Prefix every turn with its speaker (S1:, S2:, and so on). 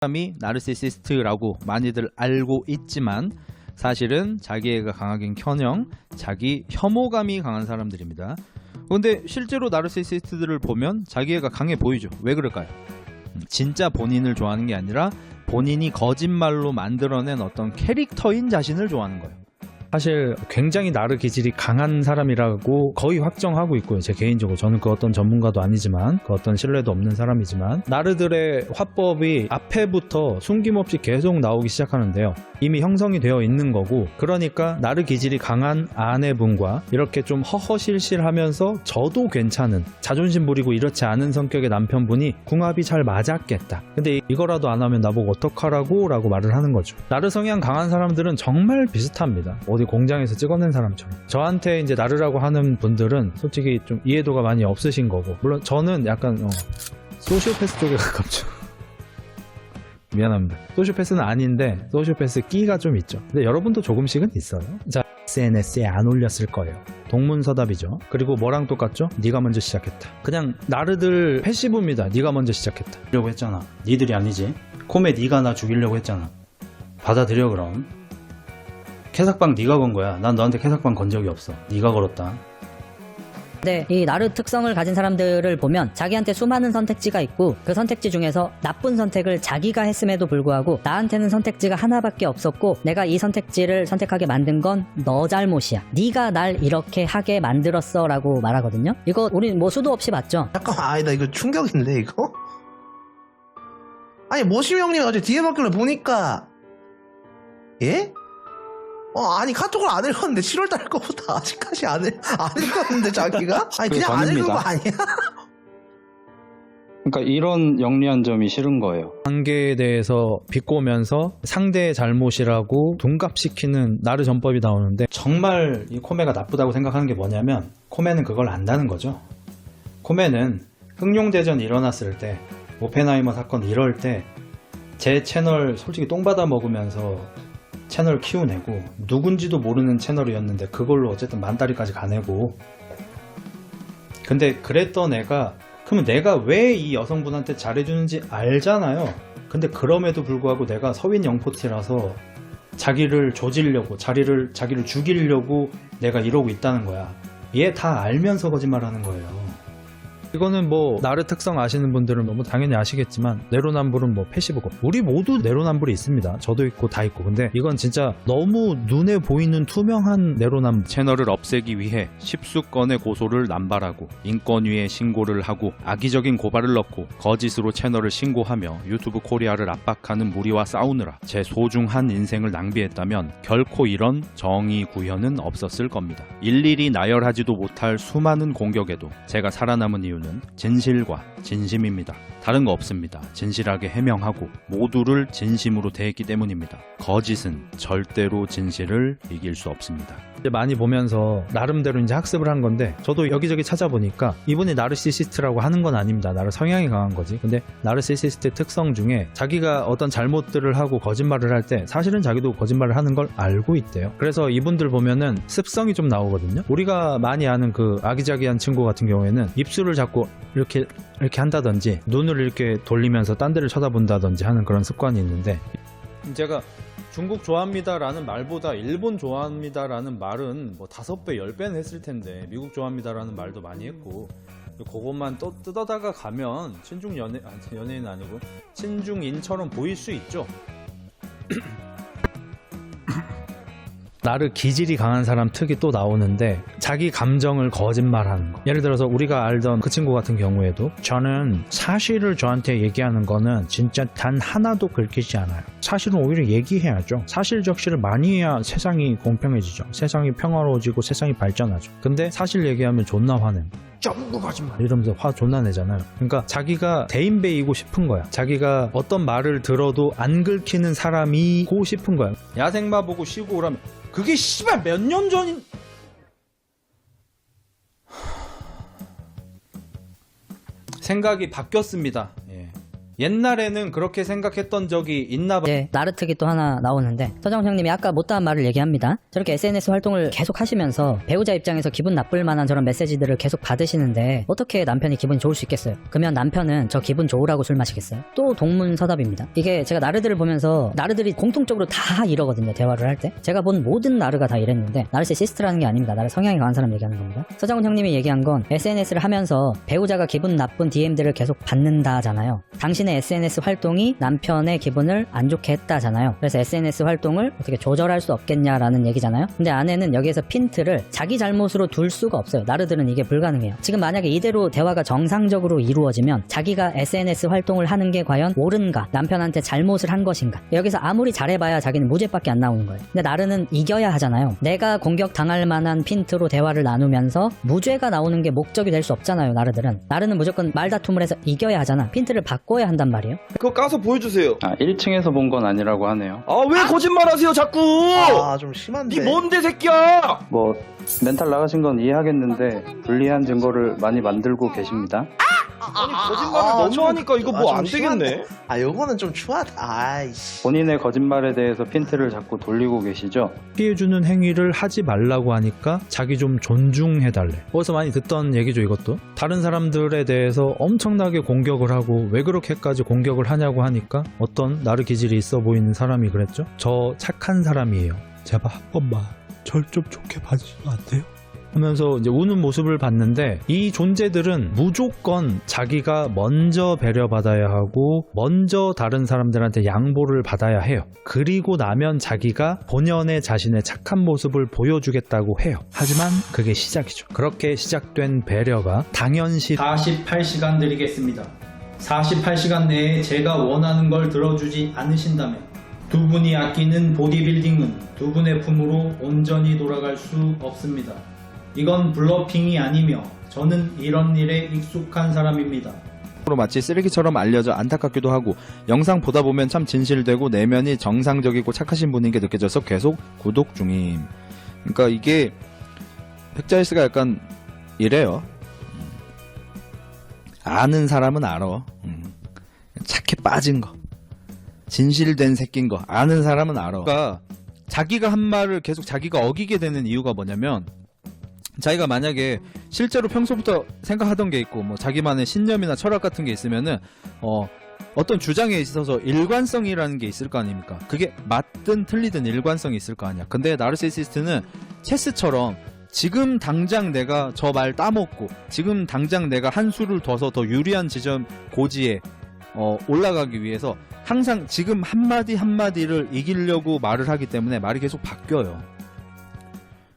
S1: 사람이 나르시시스트라고 많이들 알고 있지만 사실은 자기애가 강하긴커녕 자기 혐오감이 강한 사람들입니다. 근데 실제로 나르시시스트들을 보면 자기애가 강해 보이죠. 왜 그럴까요? 진짜 본인을 좋아하는 게 아니라 본인이 거짓말로 만들어낸 어떤 캐릭터인 자신을 좋아하는 거예요.
S2: 사실 굉장히 나르 기질이 강한 사람이라고 거의 확정하고 있고요. 제 개인적으로 저는 그 어떤 전문가도 아니지만 그 어떤 신뢰도 없는 사람이지만 나르들의 화법이 앞에부터 숨김없이 계속 나오기 시작하는데요. 이미 형성이 되어 있는 거고, 그러니까 나르 기질이 강한 아내분과 이렇게 좀 허허실실하면서 저도 괜찮은, 자존심 부리고 이렇지 않은 성격의 남편분이 궁합이 잘 맞았겠다. 근데 이거라도 안 하면 나보고 어떡하라고? 라고 말을 하는 거죠. 나르 성향 강한 사람들은 정말 비슷합니다. 어디 공장에서 찍어낸 사람처럼. 저한테 이제 나르라고 하는 분들은 솔직히 좀 이해도가 많이 없으신 거고, 물론 저는 약간 소시오패스 쪽에 가깝죠. 미안합니다. 소시오패스는 아닌데 소시오패스 끼가 좀 있죠. 근데 여러분도 조금씩은 있어요. 자, SNS에 안 올렸을 거예요. 동문서답이죠. 그리고 뭐랑 똑같죠? 네가 먼저 시작했다. 그냥 나르들 패시브입니다. 네가 먼저 시작했다. 이러고 했잖아. 니들이 아니지. 콤에 네가 나 죽이려고 했잖아. 받아들여. 그럼 캐삭방 네가 건 거야. 난 너한테 캐삭방 건 적이 없어. 네가 걸었다.
S3: 네, 이 나르 특성을 가진 사람들을 보면 자기한테 수많은 선택지가 있고 그 선택지 중에서 나쁜 선택을 자기가 했음에도 불구하고 나한테는 선택지가 하나밖에 없었고 내가 이 선택지를 선택하게 만든 건 너 잘못이야. 네가 날 이렇게 하게 만들었어 라고 말하거든요. 이거 우리 뭐 수도 없이 봤죠.
S4: 잠깐만, 아니다, 이거 충격인데, 이거? 아니, 모시미 형님 어제 뒤에 바퀴를 보니까, 예? 아니, 카톡을 안 읽었는데, 7월달 거보다 아직까지 안 읽었는데, 자기가? 아니, 그냥 안 읽은 거 아니야?
S5: 그러니까 이런 영리한 점이 싫은 거예요.
S2: 관계에 대해서 비꼬면서 상대의 잘못이라고 둔갑시키는 나르 전법이 나오는데, 정말 이 코메가 나쁘다고 생각하는 게 뭐냐면 코메는 그걸 안다는 거죠. 코메는 흑룡대전 일어났을 때, 오펜하이머 사건 이럴 때 제 채널 솔직히 똥 받아 먹으면서 채널 키워내고, 누군지도 모르는 채널이었는데 그걸로 어쨌든 만다리까지 가내고, 근데 그랬던 애가, 그러면 내가 왜 이 여성분한테 잘해주는지 알잖아요. 근데 그럼에도 불구하고 내가 서윈 영포티라서 자기를 조지려고, 자기를 죽이려고 내가 이러고 있다는 거야. 얘 다 알면서 거짓말하는 거예요. 이거는 뭐 나르 특성 아시는 분들은 뭐 당연히 아시겠지만, 내로남불은 뭐 패시브고, 우리 모두 내로남불이 있습니다. 저도 있고 다 있고. 근데 이건 진짜 너무 눈에 보이는 투명한 내로남불.
S1: 채널을 없애기 위해 10수건의 고소를 남발하고 인권위에 신고를 하고 악의적인 고발을 넣고 거짓으로 채널을 신고하며 유튜브 코리아를 압박하는 무리와 싸우느라 제 소중한 인생을 낭비했다면 결코 이런 정의 구현은 없었을 겁니다. 일일이 나열하지도 못할 수많은 공격에도 제가 살아남은 이유는 진실과 진심입니다. 다른 거 없습니다. 진실하게 해명하고 모두를 진심으로 대했기 때문입니다. 거짓은 절대로 진실을 이길 수 없습니다.
S2: 이제 많이 보면서 나름대로 이제 학습을 한 건데, 저도 여기저기 찾아보니까 이분이 나르시시스트라고 하는 건 아닙니다. 나르 성향이 강한 거지. 근데 나르시시스트 특성 중에 자기가 어떤 잘못들을 하고 거짓말을 할 때 사실은 자기도 거짓말을 하는 걸 알고 있대요. 그래서 이분들 보면은 습성이 좀 나오거든요. 우리가 많이 아는 그 아기자기한 친구 같은 경우에는 입술을 자꾸 이렇게 한다든지 눈을 이렇게 돌리면서 딴 데를 쳐다본다든지 하는 그런 습관이 있는데, 제가 중국 좋아합니다 라는 말보다 일본 좋아합니다 라는 말은 뭐 5배 10배는 했을 텐데, 미국 좋아합니다 라는 말도 많이 했고, 그것만 또 뜯어다가 가면 연예인 아니고 친중인처럼 보일 수 있죠. 나르 기질이 강한 사람 특이 또 나오는데, 자기 감정을 거짓말하는 거. 예를 들어서 우리가 알던 그 친구 같은 경우에도, 저는 사실을 저한테 얘기하는 거는 진짜 단 하나도 긁히지 않아요. 사실은 오히려 얘기해야죠. 사실 적시를 많이 해야 세상이 공평해지죠. 세상이 평화로워지고 세상이 발전하죠. 근데 사실 얘기하면 존나 화내. 전부 거짓말 이러면서 화 존나 내잖아요. 그러니까 자기가 대인배이고 싶은 거야. 자기가 어떤 말을 들어도 안 긁히는 사람이고 싶은 거야. 야생마 보고 쉬고 오라면, 그게 씨발 몇 년 전인... 생각이 바뀌었습니다. 예. 옛날에는 그렇게 생각했던 적이 있나 봐.
S3: 이제 나르특이 또 하나 나오는데 서정훈 형님이 아까 못다한 말을 얘기합니다. 저렇게 SNS 활동을 계속 하시면서 배우자 입장에서 기분 나쁠 만한 저런 메시지들을 계속 받으시는데 어떻게 남편이 기분이 좋을 수 있겠어요? 그러면 남편은 저 기분 좋으라고 술 마시겠어요? 또 동문서답입니다. 이게 제가 나르들을 보면서 나르들이 공통적으로 다 이러거든요. 대화를 할 때. 제가 본 모든 나르가 다 이랬는데 나르시시스트라는 게 아닙니다. 나르 성향이 강한 사람 얘기하는 겁니다. 서정훈 형님이 얘기한 건 SNS를 하면서 배우자가 기분 나쁜 DM들을 계속 받는다잖아요. 당신의 SNS 활동이 남편의 기분을 안 좋게 했다잖아요. 그래서 SNS 활동을 어떻게 조절할 수 없겠냐라는 얘기잖아요. 근데 아내는 여기에서 핀트를 자기 잘못으로 둘 수가 없어요. 나르들은 이게 불가능해요. 지금 만약에 이대로 대화가 정상적으로 이루어지면 자기가 SNS 활동을 하는 게 과연 옳은가? 남편한테 잘못을 한 것인가? 여기서 아무리 잘해봐야 자기는 무죄밖에 안 나오는 거예요. 근데 나르는 이겨야 하잖아요. 내가 공격당할 만한 핀트로 대화를 나누면서 무죄가 나오는 게 목적이 될 수 없잖아요. 나르는 무조건 말다툼을 해서 이겨야 하잖아. 핀트를 바꿔야 한단 말이에요.
S6: 그거 까서 보여주세요.
S5: 1층에서 본 건 아니라고 하네요.
S6: 아, 왜 거짓말하세요, 자꾸!
S4: 아, 좀 심한데.
S6: 니 뭔데, 새끼야!
S5: 뭐 멘탈 나가신 건 이해하겠는데 불리한 증거를 많이 만들고 계십니다.
S6: 아니, 거짓말을 너무 하니까 이거 뭐 안
S4: 좀
S6: 되겠네.
S4: 심한데. 아, 요거는 좀 추하다. 아이씨.
S5: 본인의 거짓말에 대해서 핀트를 자꾸 돌리고 계시죠?
S2: 피해주는 행위를 하지 말라고 하니까 자기 좀 존중해달래. 어디서 많이 듣던 얘기죠, 이것도. 다른 사람들에 대해서 엄청나게 공격을 하고 왜 그렇게까지 공격을 하냐고 하니까 어떤 나르 기질이 있어 보이는 사람이 그랬죠. 저 착한 사람이에요. 제발 한 번만 절 좀 좋게 봐주시면 안 돼요? 하면서 이제 우는 모습을 봤는데 이 존재들은 무조건 자기가 먼저 배려받아야 하고 먼저 다른 사람들한테 양보를 받아야 해요. 그리고 나면 자기가 본연의 자신의 착한 모습을 보여주겠다고 해요. 하지만 그게 시작이죠. 그렇게 시작된 배려가 당연시
S7: 48시간 드리겠습니다. 48시간 내에 제가 원하는 걸 들어주지 않으신다면 두 분이 아끼는 보디빌딩은 두 분의 품으로 온전히 돌아갈 수 없습니다. 이건 블러핑이 아니며 저는 이런 일에 익숙한 사람입니다.
S1: 마치 쓰레기처럼 알려져 안타깝기도 하고 영상 보다 보면 참 진실되고 내면이 정상적이고 착하신 분인 게 느껴져서 계속 구독 중임. 그러니까 이게 백자일스가 약간 이래요. 아는 사람은 알아. 착해 빠진 거. 진실된 새끼인 거 아는 사람은 알아. 그러니까 자기가 한 말을 계속 자기가 어기게 되는 이유가 뭐냐면 자기가 만약에 실제로 평소부터 생각하던 게 있고 뭐 자기만의 신념이나 철학 같은 게 있으면은 어떤 주장에 있어서 일관성이라는 게 있을 거 아닙니까? 그게 맞든 틀리든 일관성이 있을 거 아니야. 근데 나르시시스트는 체스처럼 지금 당장 내가 저 말 따먹고 지금 당장 내가 한 수를 둬서 더 유리한 지점 고지에 올라가기 위해서 항상 지금 한마디 한마디를 이기려고 말을 하기 때문에 말이 계속 바뀌어요.